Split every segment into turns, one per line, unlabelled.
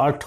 8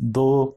2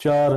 4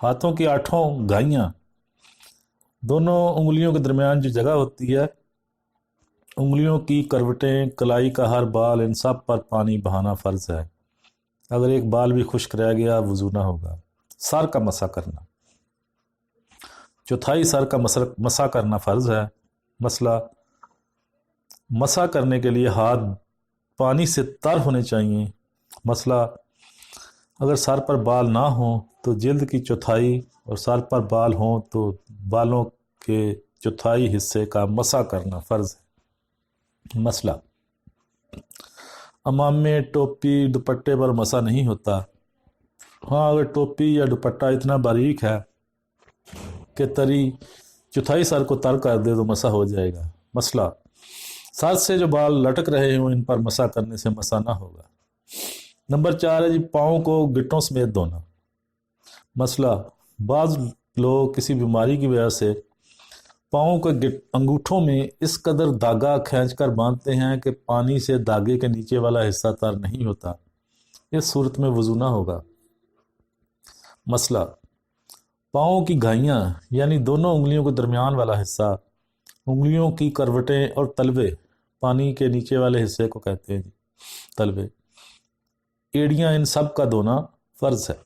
ہاتھوں کی 8 گھائیاں، دونوں انگلیوں کے درمیان جو جگہ ہوتی ہے، انگلیوں کی کروٹیں، کلائی کا ہر بال، ان سب پر پانی بہانا فرض ہے۔ اگر ایک بال بھی خشک رہ گیا وضو نہ ہوگا۔ سر کا مسح کرنا، چوتھائی سر کا مسح کرنا فرض ہے۔ مسئلہ، مسح کرنے کے لیے ہاتھ پانی سے تر ہونے چاہیے۔ مسئلہ، اگر سر پر بال نہ ہوں تو جلد کی چوتھائی، اور سر پر بال ہوں تو بالوں کے چوتھائی حصے کا مسح کرنا فرض ہے۔ مسئلہ، عمامے، ٹوپی، دوپٹے پر مسح نہیں ہوتا۔ ہاں، اگر ٹوپی یا دوپٹہ اتنا باریک ہے کہ تری چوتھائی سر کو تر کر دے تو مسح ہو جائے گا۔ مسئلہ، سر سے جو بال لٹک رہے ہوں ان پر مسح کرنے سے مسح نہ ہوگا۔ نمبر 4 ہے پاؤں کو گٹوں سمیت دھونا۔ مسئلہ، بعض لوگ کسی بیماری کی وجہ سے پاؤں کے انگوٹھوں میں اس قدر دھاگا کھینچ کر باندھتے ہیں کہ پانی سے دھاگے کے نیچے والا حصہ تر نہیں ہوتا، اس صورت میں وضو نہ ہوگا۔ مسئلہ، پاؤں کی گھائیاں یعنی دونوں انگلیوں کے درمیان والا حصہ، انگلیوں کی کروٹیں اور تلوے، پانی کے نیچے والے حصے کو کہتے ہیں تلوے، ایڑیاں، ان سب کا دھونا فرض ہے۔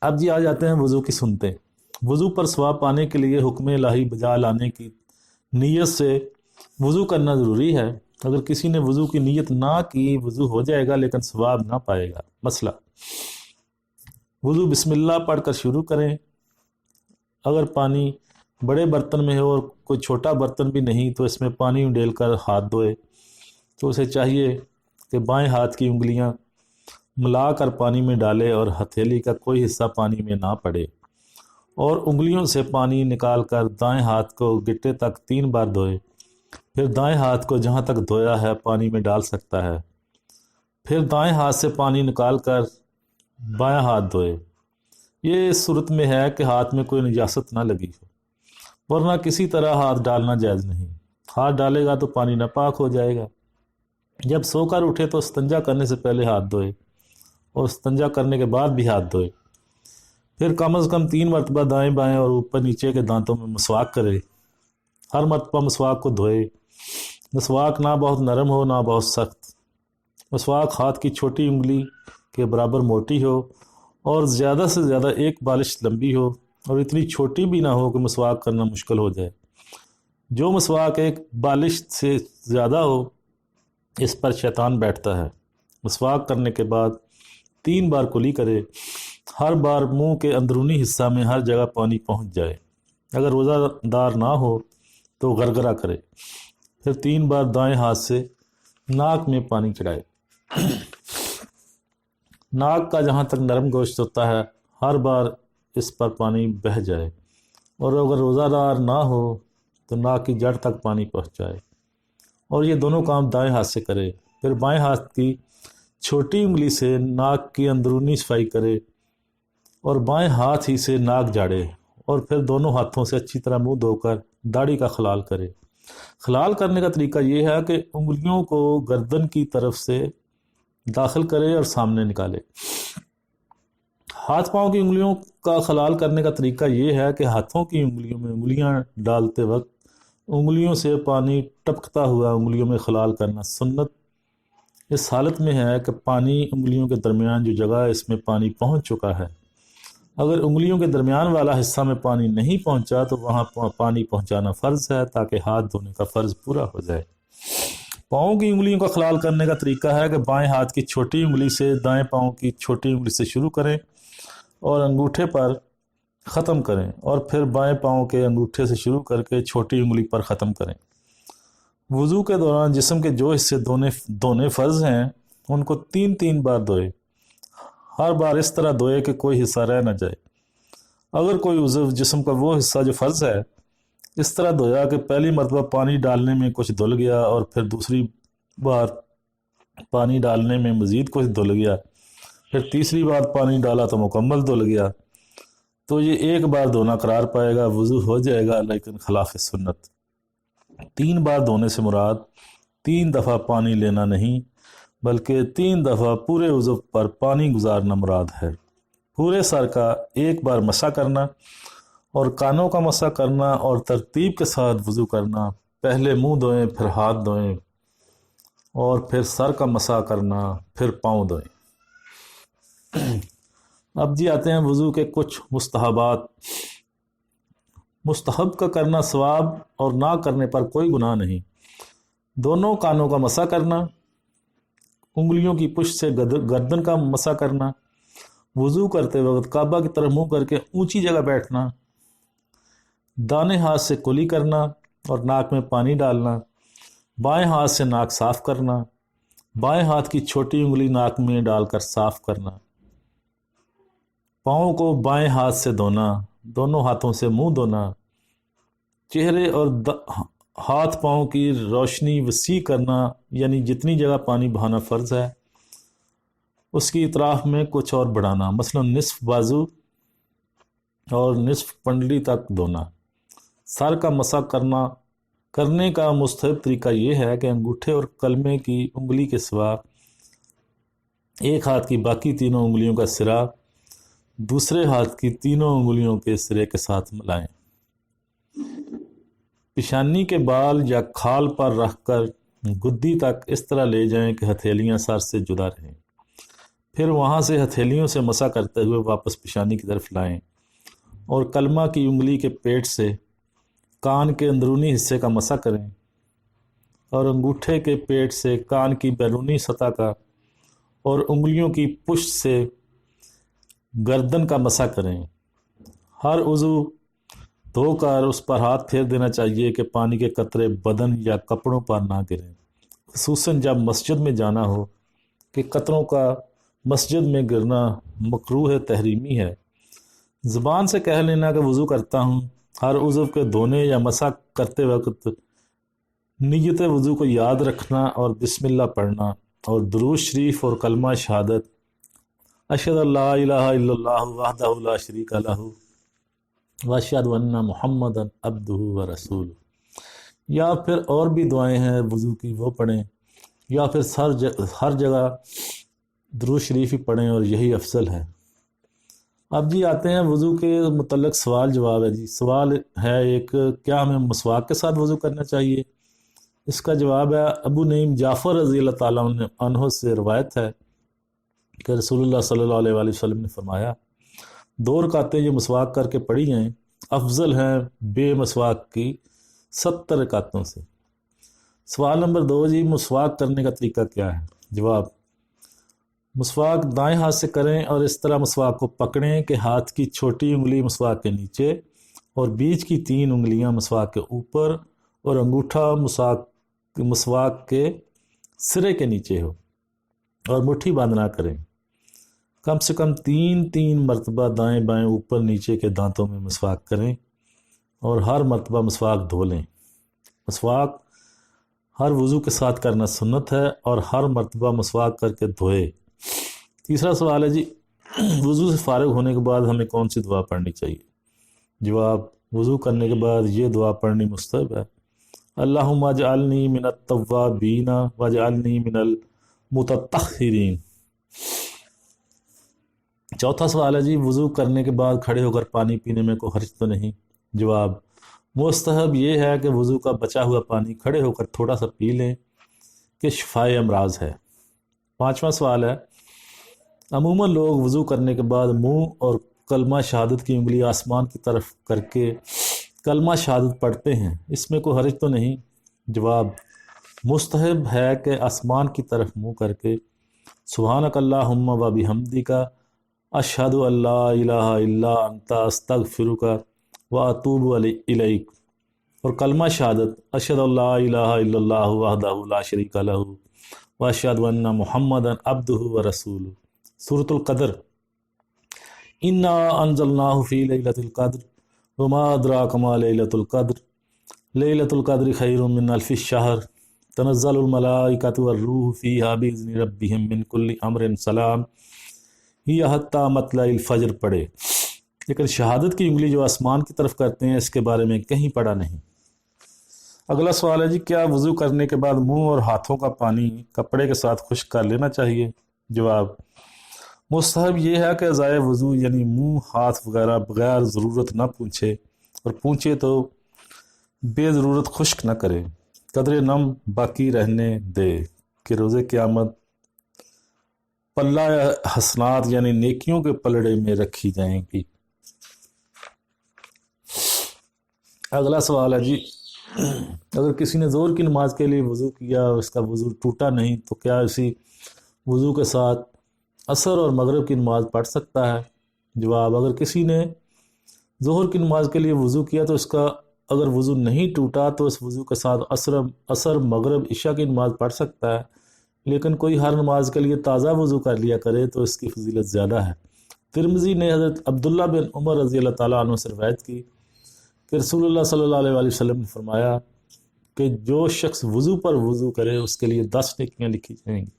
اب آ جاتے ہیں وضو کی سنتیں۔ وضو پر ثواب پانے کے لیے حکم الہی بجا لانے کی نیت سے وضو کرنا ضروری ہے۔ اگر کسی نے وضو کی نیت نہ کی وضو ہو جائے گا لیکن ثواب نہ پائے گا۔ مسئلہ، وضو بسم اللہ پڑھ کر شروع کریں۔ اگر پانی بڑے برتن میں ہو اور کوئی چھوٹا برتن بھی نہیں تو اس میں پانی ڈال کر ہاتھ دھوئے، تو اسے چاہیے کہ بائیں ہاتھ کی انگلیاں ملا کر پانی میں ڈالے اور ہتھیلی کا کوئی حصہ پانی میں نہ پڑے، اور انگلیوں سے پانی نکال کر دائیں ہاتھ کو گٹے تک 3 بار دھوئے، پھر دائیں ہاتھ کو جہاں تک دھویا ہے پانی میں ڈال سکتا ہے، پھر دائیں ہاتھ سے پانی نکال کر بایاں ہاتھ دھوئے۔ یہ اس صورت میں ہے کہ ہاتھ میں کوئی نجاست نہ لگی ہو، ورنہ کسی طرح ہاتھ ڈالنا جائز نہیں۔ ہاتھ ڈالے گا تو پانی ناپاک ہو جائے گا۔ جب سو کر اٹھے تو استنجا کرنے سے پہلے ہاتھ دھوئے، اور استنجا کرنے کے بعد بھی ہاتھ دھوئے، پھر کم از کم 3 مرتبہ دائیں بائیں اور اوپر نیچے کے دانتوں میں مسواک کرے۔ ہر مرتبہ مسواک کو دھوئے۔ مسواک نہ بہت نرم ہو نہ بہت سخت۔ مسواک ہاتھ کی چھوٹی انگلی کے برابر موٹی ہو اور زیادہ سے زیادہ 1 بالش لمبی ہو، اور اتنی چھوٹی بھی نہ ہو کہ مسواک کرنا مشکل ہو جائے۔ جو مسواک 1 بالش سے زیادہ ہو اس پر شیطان بیٹھتا ہے۔ مسواک کرنے کے بعد 3 بار کلی کرے، ہر بار منہ کے اندرونی حصہ میں ہر جگہ پانی پہنچ جائے۔ اگر روزہ دار نہ ہو تو غرغرہ کرے، پھر 3 بار دائیں ہاتھ سے ناک میں پانی چڑھائے۔ ناک کا جہاں تک نرم گوشت ہوتا ہے ہر بار اس پر پانی بہہ جائے، اور اگر روزہ دار نہ ہو تو ناک کی جڑ تک پانی پہنچائے، اور یہ دونوں کام دائیں ہاتھ سے کرے۔ پھر بائیں ہاتھ کی چھوٹی انگلی سے ناک کی اندرونی صفائی کرے اور بائیں ہاتھ ہی سے ناک جاڑے، اور پھر دونوں ہاتھوں سے اچھی طرح منہ دھو کر داڑھی کا خلال کرے۔ خلال کرنے کا طریقہ یہ ہے کہ انگلیوں کو گردن کی طرف سے داخل کرے اور سامنے نکالے۔ ہاتھ پاؤں کی انگلیوں کا خلال کرنے کا طریقہ یہ ہے کہ ہاتھوں کی انگلیوں میں انگلیاں ڈالتے وقت انگلیوں سے پانی ٹپکتا ہوا انگلیوں میں خلال کرنا سنت اس حالت میں ہے کہ پانی انگلیوں کے درمیان جو جگہ ہے اس میں پانی پہنچ چکا ہے۔ اگر انگلیوں کے درمیان والا حصہ میں پانی نہیں پہنچا تو وہاں پانی پہنچانا فرض ہے تاکہ ہاتھ دھونے کا فرض پورا ہو جائے۔ پاؤں کی انگلیوں کا خلال کرنے کا طریقہ ہے کہ بائیں ہاتھ کی چھوٹی انگلی سے دائیں پاؤں کی چھوٹی انگلی سے شروع کریں اور انگوٹھے پر ختم کریں، اور پھر بائیں پاؤں کے انگوٹھے سے شروع کر کے چھوٹی انگلی پر ختم کریں۔ وضو کے دوران جسم کے جو حصے دھونے فرض ہیں ان کو 3 بار دھوئے، ہر بار اس طرح دھوئے کہ کوئی حصہ رہ نہ جائے۔ اگر کوئی عضو جسم کا وہ حصہ جو فرض ہے اس طرح دھویا کہ پہلی مرتبہ پانی ڈالنے میں کچھ دھل گیا اور پھر دوسری بار پانی ڈالنے میں مزید کچھ دھل گیا، پھر تیسری بار پانی ڈالا تو مکمل دھل گیا، تو یہ 1 بار دھونا قرار پائے گا، وضو ہو جائے گا لیکن خلاف سنت۔ 3 بار دھونے سے مراد 3 دفعہ پانی لینا نہیں بلکہ 3 دفعہ پورے عضو پر پانی گزارنا مراد ہے۔ پورے سر کا ایک بار مسح کرنا اور کانوں کا مسح کرنا اور ترتیب کے ساتھ وضو کرنا۔ پہلے منہ دھوئیں، پھر ہاتھ دھوئیں اور پھر سر کا مسح کرنا، پھر پاؤں دھوئیں۔ اب جی آتے ہیں وضو کے کچھ مستحبات۔ مستحب کا کرنا ثواب اور نہ کرنے پر کوئی گناہ نہیں۔ دونوں کانوں کا مسح کرنا، انگلیوں کی پشت سے گردن کا مسح کرنا، وضو کرتے وقت کعبہ کی طرف منہ کر کے اونچی جگہ بیٹھنا، دانے ہاتھ سے کلی کرنا اور ناک میں پانی ڈالنا، بائیں ہاتھ سے ناک صاف کرنا، بائیں ہاتھ کی چھوٹی انگلی ناک میں ڈال کر صاف کرنا، پاؤں کو بائیں ہاتھ سے دھونا، دونوں ہاتھوں سے منہ دھونا، چہرے اور ہاتھ پاؤں کی روشنی وسیع کرنا، یعنی جتنی جگہ پانی بہانا فرض ہے اس کی اطراف میں کچھ اور بڑھانا، مثلا نصف بازو اور نصف پنڈلی تک دھونا۔ سر کا مسح کرنے کا مستحب طریقہ یہ ہے کہ انگوٹھے اور کلمے کی انگلی کے سوا ایک ہاتھ کی باقی تینوں انگلیوں کا سرا دوسرے ہاتھ کی تینوں انگلیوں کے سرے کے ساتھ ملائیں۔ پیشانی کے بال یا کھال پر رکھ کر گدی تک اس طرح لے جائیں کہ ہتھیلیاں سر سے جدا رہیں، پھر وہاں سے ہتھیلیوں سے مسح کرتے ہوئے واپس پیشانی کی طرف لائیں اور کلمہ کی انگلی کے پیٹ سے کان کے اندرونی حصے کا مسح کریں اور انگوٹھے کے پیٹ سے کان کی بیرونی سطح کا اور انگلیوں کی پشت سے گردن کا مسح کریں۔ ہر عضو دھو کر اس پر ہاتھ پھیر دینا چاہیے کہ پانی کے قطرے بدن یا کپڑوں پر نہ گریں، خصوصاً جب مسجد میں جانا ہو کہ قطروں کا مسجد میں گرنا مکروہ تحریمی ہے۔ زبان سے کہہ لینا کہ وضو کرتا ہوں، ہر عضو کے دھونے یا مسح کرتے وقت نیت وضو کو یاد رکھنا اور بسم اللہ پڑھنا اور درود شریف اور کلمہ شہادت اشہد ان لا الہ الا اللہ وحدہ لا شریک لہ واشہد ان محمدا عبدہ ورسولہ، یا پھر اور بھی دعائیں ہیں وضو کی وہ پڑھیں، یا پھر ہر جگہ درود شریف ہی پڑھیں اور یہی افضل ہے۔ اب جی آتے ہیں وضو کے متعلق سوال جواب ہے۔ جی سوال ہے ایک، کیا ہمیں مسواک کے ساتھ وضو کرنا چاہیے؟ اس کا جواب ہے، ابو نعیم جعفر رضی اللہ تعالیٰ عنہ سے روایت ہے کہ رسول اللہ صلی اللہ علیہ وآلہ وسلم نے فرمایا، 2 رکعتیں جو مسواک کر کے پڑھی جائیں افضل ہیں بے مسواک کی 70 رکعتوں سے۔ سوال نمبر 2 جی مسواک کرنے کا طریقہ کیا ہے؟ جواب، مسواک دائیں ہاتھ سے کریں اور اس طرح مسواک کو پکڑیں کہ ہاتھ کی چھوٹی انگلی مسواک کے نیچے اور بیچ کی 3 انگلیاں مسواک کے اوپر اور انگوٹھا مسواک کے سرے کے نیچے ہو اور مٹھی بند نہ کریں۔ کم سے کم 3 مرتبہ دائیں بائیں اوپر نیچے کے دانتوں میں مسواک کریں اور ہر مرتبہ مسواک دھو لیں۔ مسواک ہر وضو کے ساتھ کرنا سنت ہے اور ہر مرتبہ مسواک کر کے دھوئے۔ تیسرا سوال ہے جی وضو سے فارغ ہونے کے بعد ہمیں کون سی دعا پڑھنی چاہیے؟ جواب، وضو کرنے کے بعد یہ دعا پڑھنی مستحب ہے، اللہم اجعلنی من التوابین واجعلنی من المتطہرین۔ چوتھا سوال ہے جی وضو کرنے کے بعد کھڑے ہو کر پانی پینے میں کوئی حرج تو نہیں؟ جواب، مستحب یہ ہے کہ وضو کا بچا ہوا پانی کھڑے ہو کر تھوڑا سا پی لیں کہ شفائے امراض ہے۔ پانچواں سوال ہے، عموماً لوگ وضو کرنے کے بعد منہ اور کلمہ شہادت کی انگلی آسمان کی طرف کر کے کلمہ شہادت پڑھتے ہیں، اس میں کوئی حرج تو نہیں؟ جواب، مستحب ہے کہ آسمان کی طرف منہ کر کے سبحانک اللہم و بحمدک اشہد ان لا الہ الا انت استغفرک و اتوب الیک اور کلمہ شہادت اشہد ان لا الہ الا اللہ وحدہ لا شریک لہ واشہد ان محمدا عبدہ ورسولہ۔ سورۃ القدر، انا انزلناہ فی لیلۃ القدر وما ادراک ما لیلۃ القدر لیلۃ القدر خیر من الف شہر تنزل الملائکۃ والروح فیہا باذن ربہم من کل امر سلام ہی حتی مطلع الفجر پڑھے، لیکن شہادت کی انگلی جو آسمان کی طرف کرتے ہیں اس کے بارے میں کہیں پڑھا نہیں۔ اگلا سوال ہے جی کیا وضو کرنے کے بعد منہ اور ہاتھوں کا پانی کپڑے کے ساتھ خشک کر لینا چاہیے؟ جواب، مستحب یہ ہے کہ ازائے وضو یعنی منہ ہاتھ وغیرہ بغیر ضرورت نہ پونچھے، اور پونچھے تو بے ضرورت خشک نہ کرے، قدر نم باقی رہنے دے کہ روز قیامت پلہ حسنات یعنی نیکیوں کے پلڑے میں رکھی جائیں گی۔ اگلا سوال ہے جی، اگر کسی نے ظہر کی نماز کے لیے وضو کیا اور اس کا وضو ٹوٹا نہیں تو کیا اسی وضو کے ساتھ عصر اور مغرب کی نماز پڑھ سکتا ہے؟ جواب، اگر کسی نے ظہر کی نماز کے لیے وضو کیا تو اس کا اگر وضو نہیں ٹوٹا تو اس وضو کے ساتھ عصر مغرب عشاء کی نماز پڑھ سکتا ہے، لیکن کوئی ہر نماز کے لیے تازہ وضو کر لیا کرے تو اس کی فضیلت زیادہ ہے۔ ترمذی نے حضرت عبداللہ بن عمر رضی اللہ تعالیٰ عنہ سے روایت کی کہ رسول اللہ صلی اللہ علیہ وآلہ وسلم نے فرمایا کہ جو شخص وضو پر وضو کرے اس کے لیے 10 نیکیاں لکھی جائیں گی۔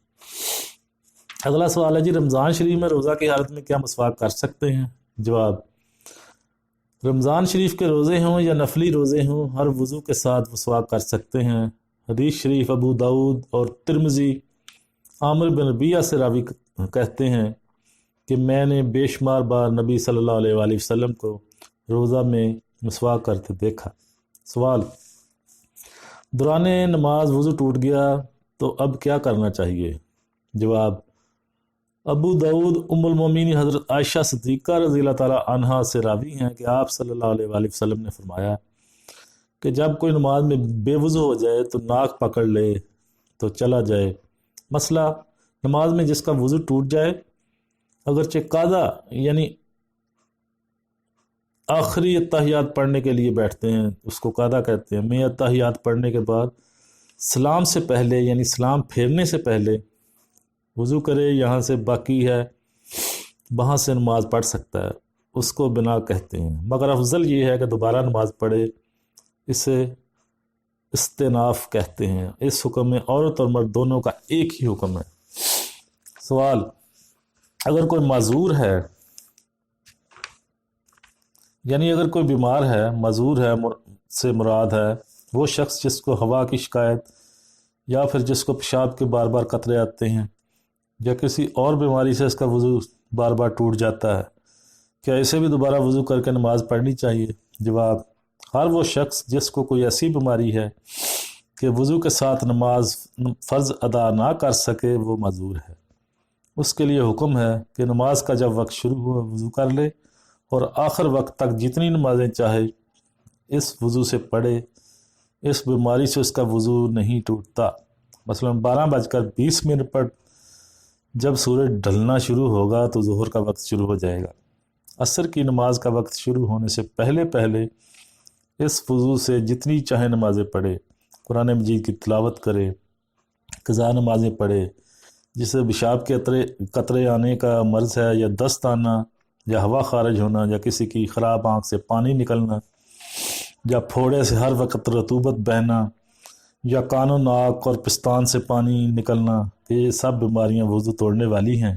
اگلا سوال ہے جی، رمضان شریف میں روزہ کی حالت میں کیا مسواک کر سکتے ہیں؟ جواب، رمضان شریف کے روزے ہوں یا نفلی روزے ہوں، ہر وضو کے ساتھ مسواک کر سکتے ہیں۔ حدیث شریف ابو داؤد اور ترمذی عامر بن ربیعہ سے راوی کہتے ہیں کہ میں نے بے شمار بار نبی صلی اللہ علیہ وآلہ وسلم کو روزہ میں مسواک کرتے دیکھا۔ سوال، دوران نماز وضو ٹوٹ گیا تو اب کیا کرنا چاہیے؟ جواب، ابو داؤد ام المومنین حضرت عائشہ صدیقہ رضی اللہ تعالیٰ عنہا سے راوی ہیں کہ آپ صلی اللہ علیہ وآلہ وسلم نے فرمایا کہ جب کوئی نماز میں بے وضو ہو جائے تو ناک پکڑ لے تو چلا جائے۔ مسئلہ، نماز میں جس کا وضو ٹوٹ جائے اگرچہ قاضا یعنی آخری اتحیات پڑھنے کے لیے بیٹھتے ہیں، اس کو قاضا کہتے ہیں، میں اتحیات پڑھنے کے بعد سلام سے پہلے یعنی سلام پھیرنے سے پہلے وضو کرے، یہاں سے باقی ہے وہاں سے نماز پڑھ سکتا ہے، اس کو بنا کہتے ہیں، مگر افضل یہ ہے کہ دوبارہ نماز پڑھے، اسے استناف کہتے ہیں۔ اس حکم میں عورت اور مرد دونوں کا ایک ہی حکم ہے۔ سوال، اگر کوئی معذور ہے یعنی اگر کوئی بیمار ہے، معذور ہے سے مراد ہے وہ شخص جس کو ہوا کی شکایت یا پھر جس کو پیشاب کے بار بار قطرے آتے ہیں یا کسی اور بیماری سے اس کا وضو بار بار ٹوٹ جاتا ہے، کیا اسے بھی دوبارہ وضو کر کے نماز پڑھنی چاہیے؟ جواب، ہر وہ شخص جس کو کوئی ایسی بیماری ہے کہ وضو کے ساتھ نماز فرض ادا نہ کر سکے وہ معذور ہے، اس کے لیے حکم ہے کہ نماز کا جب وقت شروع ہو وضو کر لے اور آخر وقت تک جتنی نمازیں چاہے اس وضو سے پڑھے، اس بیماری سے اس کا وضو نہیں ٹوٹتا۔ مثلا 12:20 پر جب سورج ڈھلنا شروع ہوگا تو ظہر کا وقت شروع ہو جائے گا، عصر کی نماز کا وقت شروع ہونے سے پہلے پہلے اس وضو سے جتنی چاہے نمازیں پڑھے، قرآن مجید کی تلاوت کرے، قضا نمازیں پڑھے، جسے پیشاب کے قطرے آنے کا مرض ہے یا دست آنا یا ہوا خارج ہونا یا کسی کی خراب آنکھ سے پانی نکلنا یا پھوڑے سے ہر وقت رطوبت بہنا یا کان و ناک اور پستان سے پانی نکلنا، یہ سب بیماریاں وضو توڑنے والی ہیں۔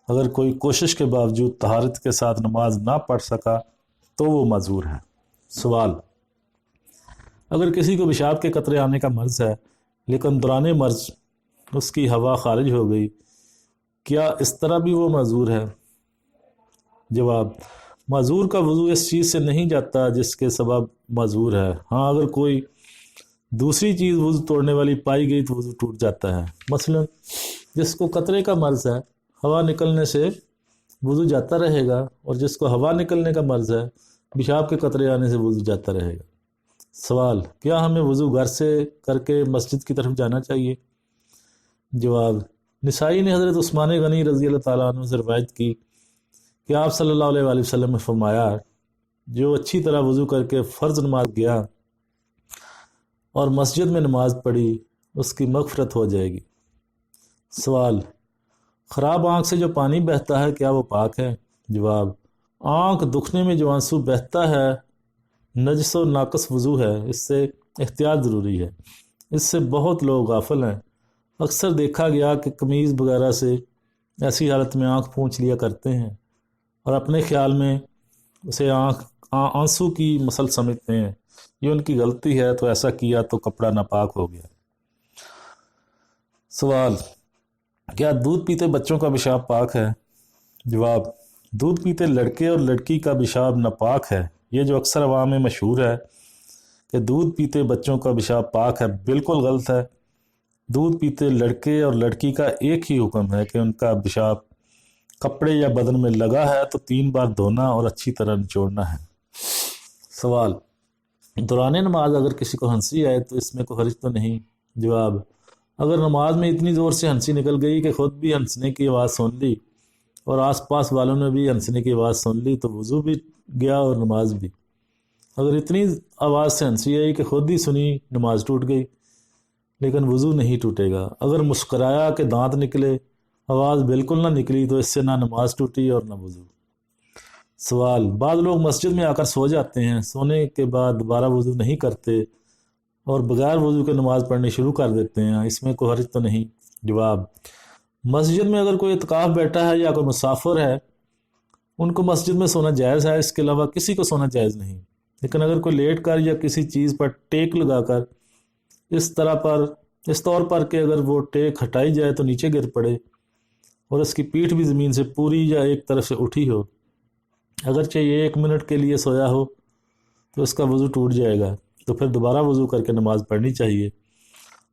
اگر کوئی کوشش کے باوجود طہارت کے ساتھ نماز نہ پڑھ سکا تو وہ معذور ہے۔ سوال، اگر کسی کو پیشاب کے قطرے آنے کا مرض ہے لیکن دوران مرض اس کی ہوا خارج ہو گئی، کیا اس طرح بھی وہ معذور ہے؟ جواب، معذور کا وضو اس چیز سے نہیں جاتا جس کے سبب معذور ہے، ہاں اگر کوئی دوسری چیز وضو توڑنے والی پائی گئی تو وضو ٹوٹ جاتا ہے۔ مثلا جس کو قطرے کا مرض ہے ہوا نکلنے سے وضو جاتا رہے گا، اور جس کو ہوا نکلنے کا مرض ہے پیشاب کے قطرے آنے سے وضو جاتا رہے گا۔ سوال، کیا ہمیں وضو گھر سے کر کے مسجد کی طرف جانا چاہیے؟ جواب، نسائی نے حضرت عثمان غنی رضی اللہ تعالیٰ عنہ سے روایت کی کہ آپ صلی اللہ علیہ وآلہ وسلم نے فرمایا، جو اچھی طرح وضو کر کے فرض نماز گیا اور مسجد میں نماز پڑھی اس کی مغفرت ہو جائے گی۔ سوال، خراب آنکھ سے جو پانی بہتا ہے کیا وہ پاک ہے؟ جواب، آنکھ دکھنے میں جو آنسو بہتا ہے نجس و ناقص وضو ہے، اس سے احتیاط ضروری ہے، اس سے بہت لوگ غافل ہیں۔ اکثر دیکھا گیا کہ قمیض وغیرہ سے ایسی حالت میں آنکھ پونچھ لیا کرتے ہیں اور اپنے خیال میں اسے آنسو کی مسل سمجھتے ہیں، یہ ان کی غلطی ہے، تو ایسا کیا تو کپڑا ناپاک ہو گیا۔ سوال، کیا دودھ پیتے بچوں کا پیشاب پاک ہے؟ جواب: دودھ پیتے لڑکے اور لڑکی کا پیشاب ناپاک ہے۔ یہ جو اکثر عوام میں مشہور ہے کہ دودھ پیتے بچوں کا پیشاب پاک ہے، بالکل غلط ہے۔ دودھ پیتے لڑکے اور لڑکی کا ایک ہی حکم ہے کہ ان کا پیشاب کپڑے یا بدن میں لگا ہے تو 3 بار دھونا اور اچھی طرح نچوڑنا ہے۔ سوال: دوران نماز اگر کسی کو ہنسی آئے تو اس میں کوئی حرج تو نہیں؟ جواب: اگر نماز میں اتنی زور سے ہنسی نکل گئی کہ خود بھی ہنسنے کی آواز سن لی اور آس پاس والوں نے بھی ہنسنے کی آواز سن لی تو وضو بھی گیا اور نماز بھی۔ اگر اتنی آواز سے ہنسی آئی کہ خود ہی سنی، نماز ٹوٹ گئی لیکن وضو نہیں ٹوٹے گا۔ اگر مسکرایا کہ دانت نکلے، آواز بالکل نہ نکلی تو اس سے نہ نماز ٹوٹی اور نہ وضو۔ سوال: بعض لوگ مسجد میں آ کر سو جاتے ہیں، سونے کے بعد دوبارہ وضو نہیں کرتے اور بغیر وضو کے نماز پڑھنی شروع کر دیتے ہیں، اس میں کوئی حرج تو نہیں؟ جواب: مسجد میں اگر کوئی اعتکاف بیٹھا ہے یا کوئی مسافر ہے، ان کو مسجد میں سونا جائز ہے، اس کے علاوہ کسی کو سونا جائز نہیں۔ لیکن اگر کوئی لیٹ کر یا کسی چیز پر ٹیک لگا کر اس طور پر کہ اگر وہ ٹیک ہٹائی جائے تو نیچے گر پڑے اور اس کی پیٹھ بھی زمین سے پوری یا ایک طرف سے اٹھی ہو، اگرچہ یہ 1 منٹ کے لیے سویا ہو تو اس کا وضو ٹوٹ جائے گا، تو پھر دوبارہ وضو کر کے نماز پڑھنی چاہیے۔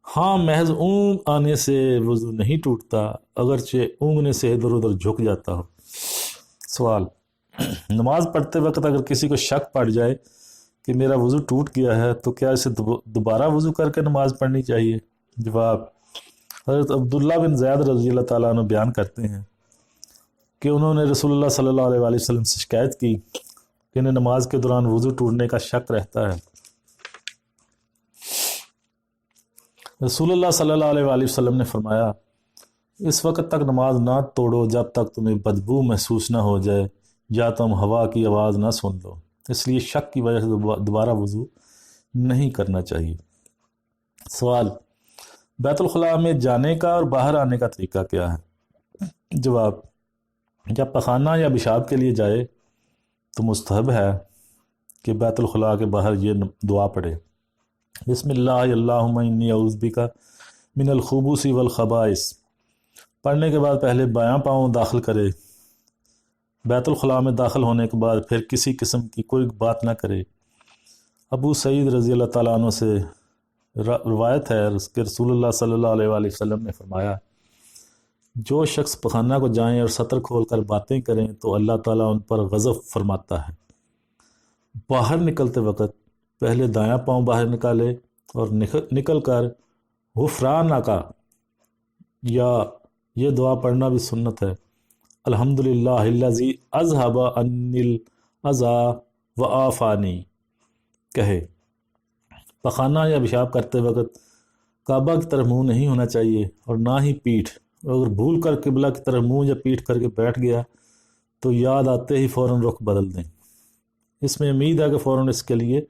ہاں، محض اونگ آنے سے وضو نہیں ٹوٹتا، اگرچہ اونگنے سے ادھر ادھر جھک جاتا ہو۔ سوال: نماز پڑھتے وقت اگر کسی کو شک پڑ جائے کہ میرا وضو ٹوٹ گیا ہے تو کیا اسے دوبارہ وضو کر کے نماز پڑھنی چاہیے؟ جواب: حضرت عبداللہ بن زید رضی اللہ تعالیٰ عنہ بیان کرتے ہیں کہ انہوں نے رسول اللہ صلی اللہ علیہ وسلم سے شکایت کی کہ انہیں نماز کے دوران وضو ٹوٹنے کا شک رہتا ہے۔ رسول اللہ صلی اللہ علیہ وسلم نے فرمایا: اس وقت تک نماز نہ توڑو جب تک تمہیں بدبو محسوس نہ ہو جائے یا تم ہوا کی آواز نہ سن لو، اس لیے شک کی وجہ سے دوبارہ وضو نہیں کرنا چاہیے۔ سوال: بیت الخلاء میں جانے کا اور باہر آنے کا طریقہ کیا ہے؟ جواب: جب پخانہ یا پیشاب کے لیے جائے تو مستحب ہے کہ بیت الخلاء کے باہر یہ دعا پڑھے: بسم اللہ اللہم انی اعوذ بک من الخبث والخبائث۔ پڑھنے کے بعد پہلے بایاں پاؤں داخل کرے، بیت الخلاء میں داخل ہونے کے بعد پھر کسی قسم کی کوئی بات نہ کرے۔ ابو سعید رضی اللہ تعالیٰ عنہ سے روایت ہے کہ رسول اللہ صلی اللہ علیہ وسلم نے فرمایا: جو شخص پخانہ کو جائیں اور سطر کھول کر باتیں کریں تو اللہ تعالیٰ ان پر غضب فرماتا ہے۔ باہر نکلتے وقت پہلے دایاں پاؤں باہر نکالے اور نکل کر غفرانک یا یہ دعا پڑھنا بھی سنت ہے: الحمدللہ الذی اذھب عنی الاذی وعافانی کہے۔ پخانہ یا پیشاب کرتے وقت کعبہ کی طرف منہ نہیں ہونا چاہیے اور نہ ہی پیٹھ۔ اگر بھول کر قبلہ کی طرف منہ یا پیٹھ کر کے بیٹھ گیا تو یاد آتے ہی فوراً رخ بدل دیں، اس میں امید ہے کہ فوراً اس کے لیے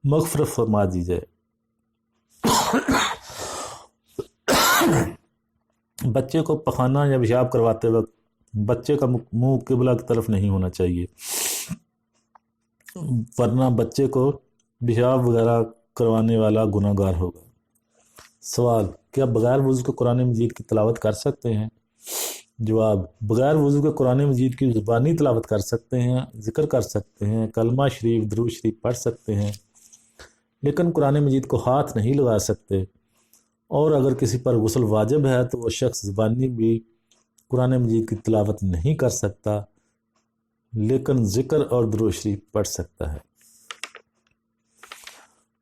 مغفرت فرما دی جائے۔ بچے کو پخانہ یا پیشاب کرواتے وقت بچے کا منہ قبلہ کی طرف نہیں ہونا چاہیے، ورنہ بچے کو پیشاب وغیرہ کروانے والا گناہ گار ہوگا۔ سوال: کیا بغیر وضو کے قرآن مجید کی تلاوت کر سکتے ہیں؟ جواب: بغیر وضو کے قرآن مجید کی زبانی تلاوت کر سکتے ہیں، ذکر کر سکتے ہیں، کلمہ شریف، درود شریف پڑھ سکتے ہیں، لیکن قرآن مجید کو ہاتھ نہیں لگا سکتے۔ اور اگر کسی پر غسل واجب ہے تو وہ شخص زبانی بھی قرآن مجید کی تلاوت نہیں کر سکتا، لیکن ذکر اور درود شریف پڑھ سکتا ہے۔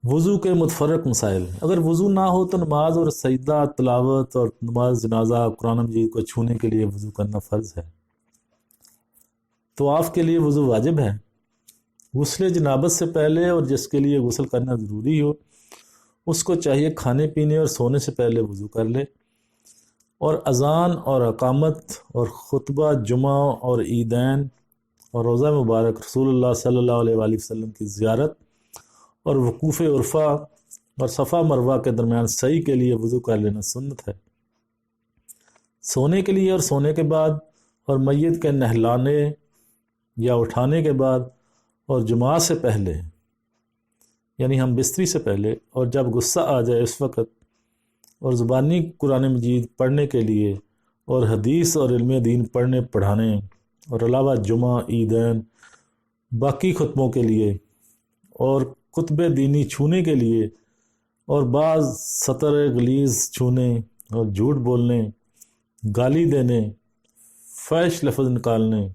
وضو کے متفرق مسائل: اگر وضو نہ ہو تو نماز اور سجدہ تلاوت اور نماز جنازہ قرآن مجید کو چھونے کے لیے وضو کرنا فرض ہے۔ طواف کے لیے وضو واجب ہے۔ غسل جنابت سے پہلے اور جس کے لیے غسل کرنا ضروری ہو اس کو چاہیے کھانے پینے اور سونے سے پہلے وضو کر لے، اور اذان اور اقامت اور خطبہ جمعہ اور عیدین اور روزہ مبارک، رسول اللہ صلی اللہ علیہ وآلہ وسلم کی زیارت اور وقوف عرفہ اور صفا مروہ کے درمیان سعی کے لیے وضو کر لینا سنت ہے۔ سونے کے لیے اور سونے کے بعد اور میت کے نہلانے یا اٹھانے کے بعد اور جمعہ سے پہلے، یعنی ہم بستری سے پہلے اور جب غصہ آ جائے اس وقت، اور زبانی قرآن مجید پڑھنے کے لیے اور حدیث اور علم دین پڑھنے پڑھانے اور علاوہ جمعہ، عیدین، باقی خطبوں کے لیے اور خطبے دینی چھونے کے لیے، اور بعض سطر غلیظ چھونے اور جھوٹ بولنے، گالی دینے، فحش لفظ نکالنے،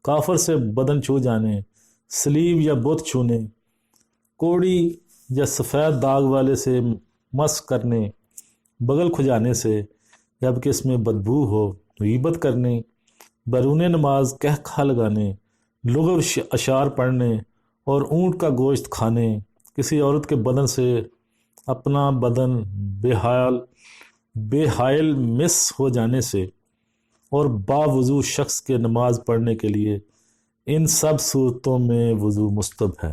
کافر سے بدن چھو جانے، سلیب یا بت چھونے، کوڑی یا سفید داغ والے سے مس کرنے، بغل کھجانے سے جبکہ اس میں بدبو ہو، غیبت کرنے، بیرون نماز کہا لگانے، لغو اشعار پڑھنے اور اونٹ کا گوشت کھانے، کسی عورت کے بدن سے اپنا بدن بے حائل مس ہو جانے سے، اور باوضو شخص کے نماز پڑھنے کے لیے ان سب صورتوں میں وضو مستحب ہے۔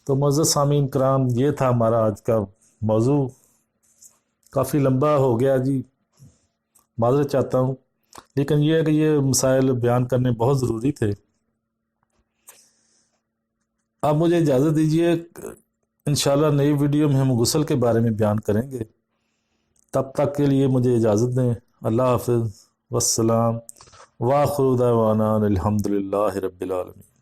تو معزز سامعین کرام، یہ تھا ہمارا آج کا موضوع، کافی لمبا ہو گیا جی، معذرت چاہتا ہوں، لیکن یہ ہے کہ یہ مسائل بیان کرنے بہت ضروری تھے۔ اب مجھے اجازت دیجیے، انشاءاللہ نئی ویڈیو میں ہم غسل کے بارے میں بیان کریں گے، تب تک کے لیے مجھے اجازت دیں۔ اللہ حافظ، والسلام، وآخر دعوانا الحمدللہ رب العالمین۔